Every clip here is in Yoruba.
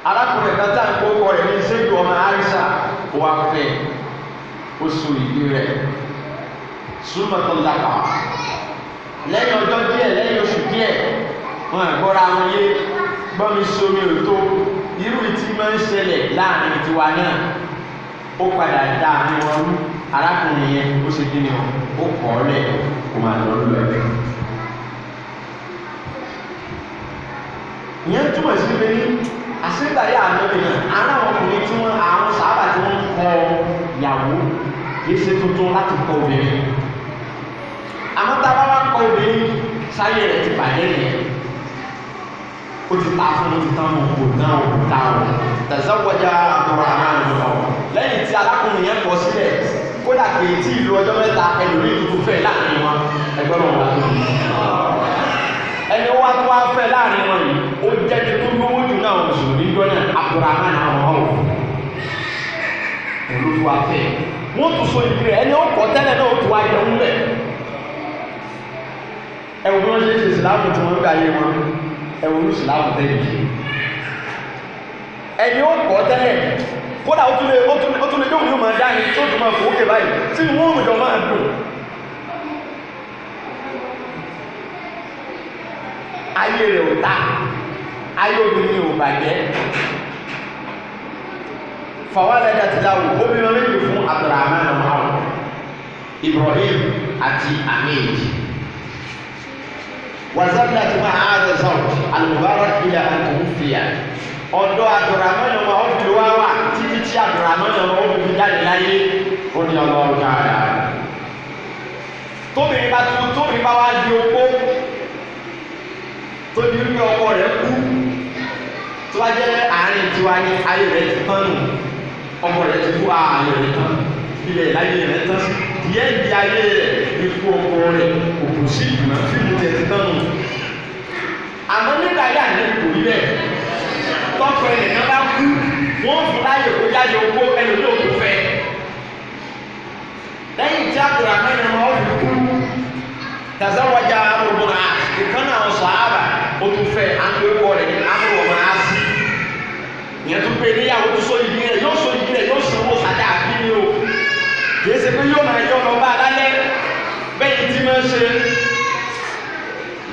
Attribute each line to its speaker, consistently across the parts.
Speaker 1: arákùnrin kan tá à ń kó kọ rẹ̀ ní Zaidu ọmọ Aisha wà fẹ́ oṣù ìdí rẹ̀ súnmọ́tò lápá lẹ́yìn ọjọ́ díẹ̀ lẹ́yìn oṣù díẹ̀ wọn àgbọ́ra wọn yé gbọ́mi sómi òtó irú ìtì máa ń ṣẹlẹ̀ láàrin tiwa náà ó padà dá àárín wọn rú arákùnrin yẹn ó ṣe kí ni ó kọ́ ọ lẹ̀ kó máa lọ lọ ẹ̀. ìyẹn túmọ̀ sí pé ní àṣegbàyà ànábì náà ara àwọn ọkùnrin tí wọ́n àwọn sábà tí wọ́n ń kọ ìyàwó kì í ṣe tuntun láti kọ obìnrin àmọ́ tá a bá wá kọ obìnrin sáyé rẹ̀ ti bàjẹ́ nìyẹn ó ti ta fún ó ti tán mọ́ kò náà ó ta ọ̀ tẹ̀sánwọ́jà àbúrò àmàlù ọ̀ lẹ́yìn tí alákùnrin yẹn kọ sílẹ̀ kódà kì í tí ìlú ọjọ́ mẹ́ta ẹlòmíì tuntun fẹ́ láàrin wọn ẹgbẹ́ wọn wà lórí ẹni wá tó wá fẹ́ láàrin wọn yìí ó jẹ́ ní tó lówó jù náà oṣù níjọ́ náà àbúrò àmàlù ọ̀ olùkọ́ wa fẹ́ wọ́n tún so ìgbé ẹni ó kọ́ tẹ́lẹ̀ náà ó tún wá jẹun lẹ̀ ẹ̀wọ̀n bí wọ́n ṣe ṣe ìsìláàmù tí wọ́n ń gbà yé wọn ẹ̀wọ̀n ní ìsìláàmù tẹ́lẹ̀ yìí ẹni ó kọ́ tẹ́lẹ̀ kódà ó tún lè yóò ní ọmọ dání tó tún máa fòókè báyìí tí wọ́n mú jọ máa dùn ayé rẹ̀ ò ta ayé obìnrin ò bàjẹ́ fàwálẹ́dà ti dáwò obìnrin méjì fún Abdulrahman ọmọ Ibrahim àti Ahmed wàzàbílà ti máa àádọ́ sọ̀rọ̀ al-Mubarak ilẹ̀ àtúnfìyà ọ̀dọ́ Abdulrahman ọmọ ọ̀fìlú wá wà títí tí Abdulrahman ọmọ ọ̀fìlú jáde láyé ó ní ọmọ ọ̀gá rẹ̀ tóbìnrin bá wá di opó tó di wípé ọkọ rẹ̀ kú tó bá jẹ́ àárín tiwa ní ayé rẹ̀ ti tán nù ọmọ rẹ̀ ti kú ààyè rẹ̀ tán ilẹ̀ láyé rẹ̀ tán díẹ̀ di ayé rẹ̀ ikú ọkọ rẹ̀ òkú sí ìgbìmọ̀ fíìmù tẹ̀ ti tán nù. àmọ́ nígbà yà ní kò rí bẹ́ẹ̀ tọ́kọ ẹnìkan bá kú wọ́n fún láyè kó jáde owó ẹlòmí òkú fẹ́. lẹ́yìn tí Abdulrahman ọmọ ọ̀fìn kú tazawwaja amúrúbọ̀nà ìkànnì àwọn sàhábà ó tún fẹ́ àgbẹ̀wò rẹ̀ ní amúrúbọ̀nà á sí ìyẹn tó pé níyàwó tó sọ ìdí rẹ̀ yóò sọ ìdí rẹ̀ yóò sanwó sàdá àbíní o kìí ṣe pé yóò máa yọ lọ bá alálẹ́ bẹ́ẹ̀ tí máa ń ṣe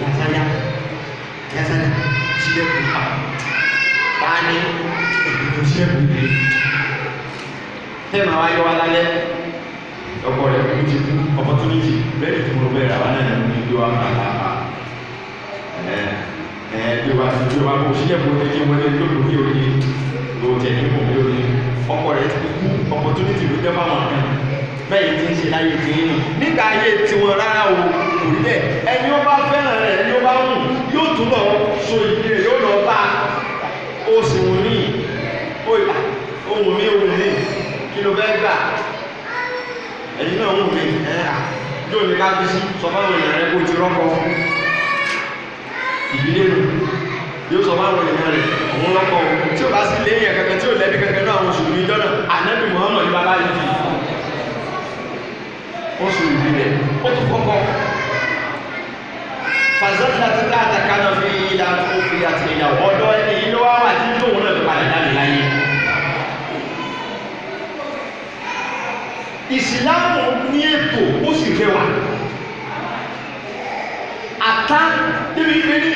Speaker 1: yàtàyà sílẹ̀kùn pa báni èdè sílẹ̀kùn yìí tẹ́ máa wá yọ wá lálẹ́ ọkọ rẹ̀ kò ti kú opportunity bẹ́ẹ̀ tí mo bẹ̀rẹ̀ àwọn náà ní ìlú wa máa bá a bí wa kò sílẹ̀kùn ní kí wọ́n lè tó lórí òye ló jẹ́ ní kò lórí òye ọkọ rẹ̀ ti kú opportunity ló jẹ́ fáwọn kan bẹ́ẹ̀ tí ń ṣe láyé tí ń nù nígbà ayé tiwọn rárá o kò rí bẹ́ẹ̀ ẹni ó bá fẹ́ràn rẹ̀ ẹni ó bá wù yóò tún lọ so ìdí rẹ̀ yóò lọ bá o sì wù mí ohun mi ohun mi kí ló fẹ́ gbà ẹ̀yin náà wù mí yóò ní ká fi sí sọ fáwọn èèyàn rẹ̀ kó ti rọ́kọ ìdílé nù yóò sọ fáwọn èèyàn rẹ̀ òun lọ́kọ tí o bá sí léyìn kankan tí o lẹ́bi kankan náà àwọn oṣù mi jọ́nà ànábì Muhammad bàbá yìí fi oṣù ìbí rẹ̀ ó tún kọ́kọ́ fàzọ́tà tí káàtà kánà fi ìdá tó fi àti ìyàwó ọ̀dọ́ ẹni yìí ló wá wà tí tóun náà fi padà jáde láyé. ìsìláàmù ní ètò ó sì rẹwà àtá débi pé ní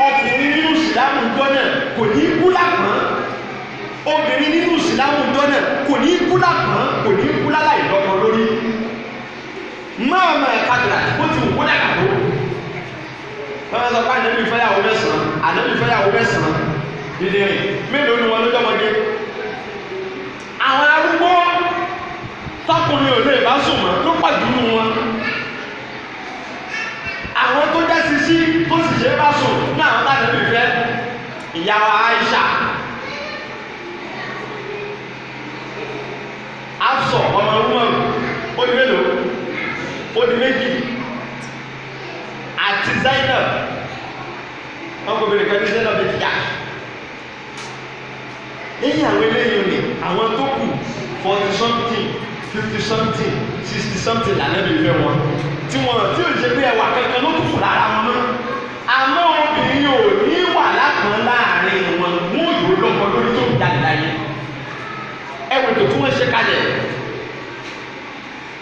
Speaker 1: ọkùnrin nínú ìsìláàmù ìjọ náà kò ní kú lápọ̀n obìnrin nínú ìsìláàmù ìjọ náà kò ní kú lápọ̀n kò ní kú láláì lọ́kọ lórí máa máa kájúra ó ti wù kó dàgbà tó wọ́n sọ pé ànábì fẹ́yàwó mẹ́sàn-án dídé rìn mélòó ni wọn lójọ́ ọmọdé àwọn arúgbó tọkùnrin ò lè bá sùn mọ́ ló pàjù nù wọn àwọn tó jẹ́ sisi tó sì ṣe bá sùn ní àwọn tá ànábì fẹ́ ìyàwó Aisha Afsọ ọmọ Umar ó di mélòó ó di méjì àti Zainab ọkùnrin kan ní Zainab ti yá lẹ́yìn àwọn eléyìí ni àwọn tó kù 40 something 50 something 60 something lànàbí fẹ́ wọn tí ò ṣe pé ẹwà kankan ló kù lára wọn mọ́ àmọ́ obìnrin ò ní wà lápọn láàrin wọn mú ìwò lọ́kọ lórí tó kù kalẹ̀.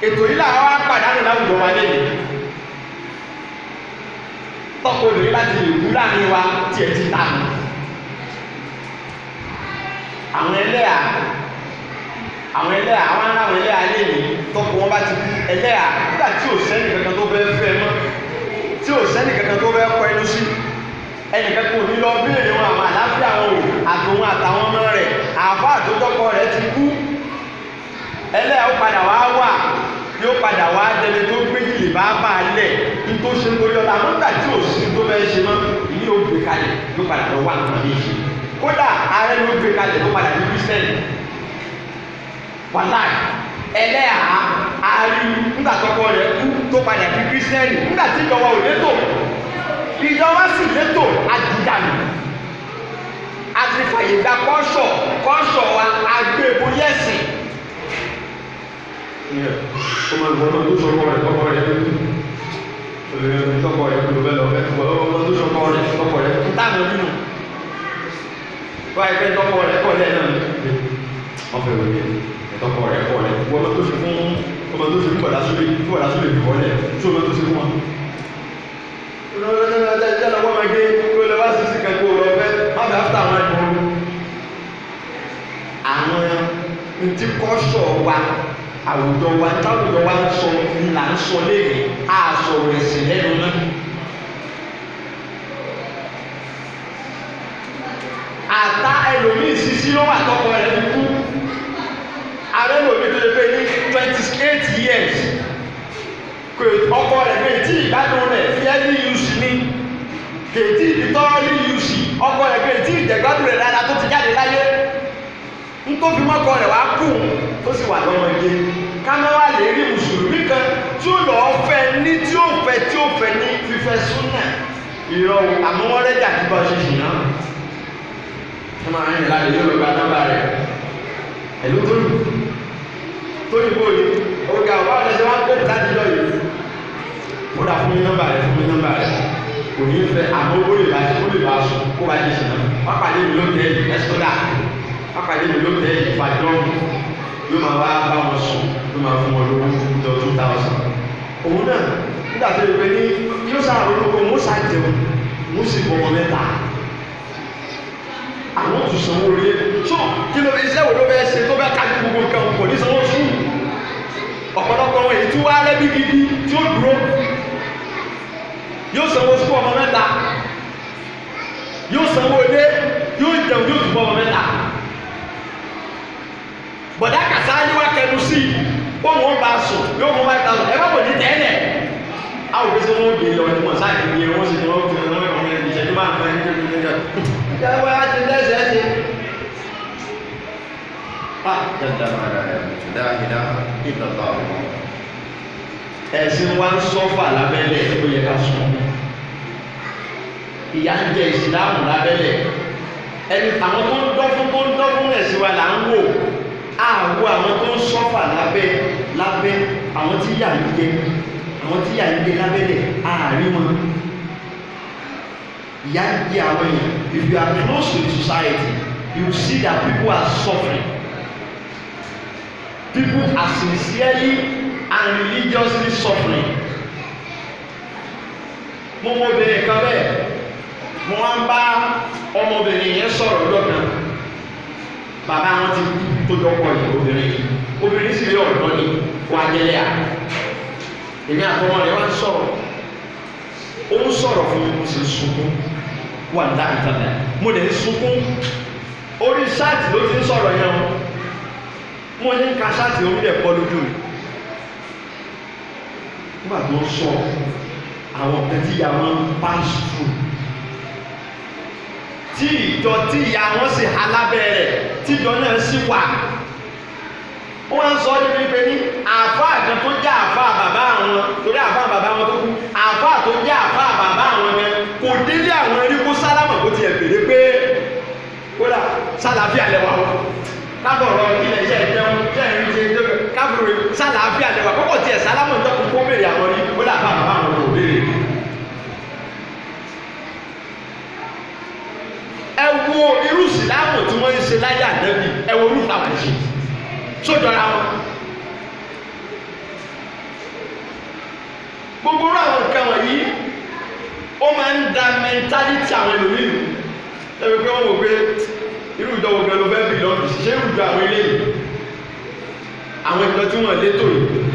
Speaker 1: Ètò yìí làwọn wá pàdánù láwùjọ wa lẹ́yìn. Tọ́kọ obìnrin bá ti lè kú láàrin wa tiẹ̀ ti tà mí. Àwọn ẹlẹ́yà àwọn ẹlẹ́yà lẹ́yìn tọ́kọ wọn bá ti kú ẹlẹ́yà nígbà tí ò sẹ́ni kankan tó fẹ́ fẹ́ mọ́, tí ò sẹ́ni kankan tó fẹ́ kọ ẹnu sí. Ẹnìkan kò ní lọ béèrè wọn àwọn àlàáfíà wọn o àtòun àtàwọn ọmọ rẹ̀ àfa àtòjọpọ rẹ̀ ti kú. Ẹlẹ́yà ó padà wá wà yóò padà wá dẹni tó gbéjìlè bá bá a lẹ̀ ní tó ṣe lórí ọ̀la àmọ́ nígbà tí ò sí tó fẹ́ ṣe mọ́ ìní yóò gbé kalẹ̀ yóò padà lọ wà nǹkan ní ìṣe. Kódà ààrẹ ló gbé kalẹ̀ tó padà ní kírísítẹ́nì. Wàláì ẹlẹ́yà àárí nígbà tọkọ rẹ̀ kú tó padà ní kírísítẹ́nì nígbà tí ìjọba ò létò ìjọba sì létò àdìdànù àti fàyègbà kọ́ṣọ̀ wa agbébo yẹ̀sìn.
Speaker 2: Ọmọ ìgbọ́n tó sọ̀kọ́ rẹ̀ tọkọ rẹ̀ tọkọ rẹ̀ kúrò bẹ́ẹ̀ lọ bẹ́ẹ̀ ọmọ tó sọ̀kọ́ rẹ̀ tọkọ rẹ̀
Speaker 1: ń tàbí nínú wáyé pé tọkọ rẹ̀ kọ́ lẹ́ẹ̀ náà
Speaker 2: wọ́n fẹ́ wọlé tọkọ rẹ̀ kọ́ lẹ̀ wọ́n tó ṣe fún bọ̀dá sólè bí wọlé tí ọmọ tó ṣe fún wọn.
Speaker 1: lọ́wọ́ máa gbé kó lọ wá sísí kan kó lọ fẹ́ má fẹ́ áfítà àwọn ẹ̀gbọ́n. Àwọn ntí kọ́ṣọ̀ wa àwùjọ wa táwùjọ wa ń sọ là ń sọ léèrè á sọ̀rọ̀ ẹ̀sìn lẹ́nu náà. Àtá ẹlòmíì sísí ló wà tọkọ rẹ̀ fi kú. Ààrẹ lòmíì tó lè pé ní 28 years. Ọkọ rẹ̀ méjì ìgbádùn rẹ̀ fẹ́ẹ́lì yùsì ní kèétí ìdítọ́rọ́lì yùsì ọkọ rẹ̀ méjì ìjẹ̀gbádùn rẹ̀ dáadáa tó ti jáde láyé ń tó fi mọ́kọ rẹ̀ wá kù tó sì wà lọ́mọdé kámẹ́wà lè rí mùsùlùmí kan tí ó lọ́ọ́ fẹ́ ní tí ó fẹ́ ní fífẹ́ súnà ìrọ̀ àmọ́ wọ́n rẹ́jà tí bá ṣe ṣì náà wọ́n máa ń rìn láti yóò gba nọ́mbà rẹ̀ ẹ̀lú tó ní bóyá ọ̀gá ọ̀bá ọ̀dẹ́sẹ̀ wá kó láti lọ yìí ó dà fún mi nọ́mbà rẹ̀ kò ní fẹ́ àmọ́ ó lè bá sùn kó bá jẹ́ sùn náà wọ́n pàdé mi lóòótẹ́ ẹ̀sọ́dà wọ́n pàdé mi lóòótẹ́ ìfàdọ́mù yóò máa wá bá wọn sùn yóò máa fún wọn lówó jọ 2000. Òun náà nígbà tó lè pẹ́ ní yóò sáà olóko mo sá jẹun mo sì bọ̀ wọn mẹ́ta àwọn tó sanwó orí tó kí ló iṣẹ́ wo ló bẹ́ẹ̀ ṣe tó bẹ́ẹ̀ kájú gbogbo nǹkan kò ní sanwó sùn ọ̀pọ̀lọpọ̀ wọn èyí tí wọ́n á lẹ́bí gidi tí ó dúró yóò sanwó sùn ọmọ mẹ́ta yóò sanwó ilé yóò jẹun yóò tún bọ́ ọmọ mẹ́ta bọ̀dá kàtá ni wá kẹnu sí ó wọn bá sùn yóò mú 5000 ẹ bá bọ̀ ní tẹ́lẹ̀ àwọn òfin sọ wọn gbé lọ ní wọn sáà kìí wọn sì ní wọn fi wọn ọmọ ìṣẹ́jú máa ń bá ẹni tó ní ẹjọ́ ìjọba á ti dẹ́sẹ̀ ṣe. Ẹ̀sìn wa ń sọ́fà lábẹ́lẹ̀ tó yẹ ká sùn. Ìyà ń jẹ ìsìláàmù lábẹ́lẹ̀. Ẹni àwọn tó ń dọ́fún ẹ̀sìn wa là ń wò. Àwọ àwọn tó ń sọ́fà lábẹ́ àwọn tí yà ń jẹ lábẹ́lẹ̀ àárín wọn. Ìyà ń jẹ àwọn èèyàn. If you are close to the society, you see that people are suffering. People are sincerely and religiously suffering. Mo mọ obìnrin kan bẹ́ẹ̀, mo wá ń bá ọmọbìnrin yẹn sọ̀rọ̀ lọ́kàn. Bàbá wọn ti tó dọ́pọ̀ yìí obìnrin sì rí ọ̀dọ́ ni wọ́n ajẹ́lẹ́ à. Èmi àtọmọ rẹ̀ wá ń sọ̀rọ̀. Ó ń sọ̀rọ̀ fún mi, mo sì ń sunkún. Wà ní dáadáa. Mo lè ń sunkún. Orí ṣáàtì ló ti ń sọ̀rọ̀ yẹn o. Mo ní ká ṣáàtì orí rẹ̀ pọ̀ lójú mi. Nígbà tó ń sọ àwọn kan tí ìyá wọn pass through. Tí ìjọ tí ìyá wọn sì há lábẹ́ rẹ̀ tí ìjọ náà sì wà. Wọ́n ń sọ níbi pé ní àáfàá kan tó jẹ́ àáfàá bàbá àwọn torí àáfàá bàbá wọn tó kú àáfàá tó jẹ́ àáfàá bàbá àwọn yẹn kò délé àwọn ẹrí kó sálámà kó tiẹ̀ bèrè pé kódà sálàáfíà lẹ́wà wọn kábọ̀rọ̀ ilẹ̀ iṣẹ́ ìjẹun jẹ́ ìrìn ṣe ìjọba kábọ̀rọ̀ sálàáfíà lẹ́wà kọ́kọ́ tiẹ̀ sálámà ń tọ́kùn kó bèrè àwọn rí kódà àáfàá bàbá àwọn kò bèrè. Ẹ wo irú ìsìláàmù tí wọ́n ń ṣe láyé Ànábì ẹ wo orúkọ àwọn ṣe sójọra wọn. gbogbo àwọn nǹkan wọ̀nyí ó máa ń da mẹ́ńtálítì àwọn ẹlòmíràn ẹ̀rọ pé wọ́n wò pé irú ìjọba gan ló fẹ́ bìlọ́ọ̀dù ṣiṣẹ́ irú ìjọ àwọn eléyìí àwọn ìjọ tí wọ́n létò yìí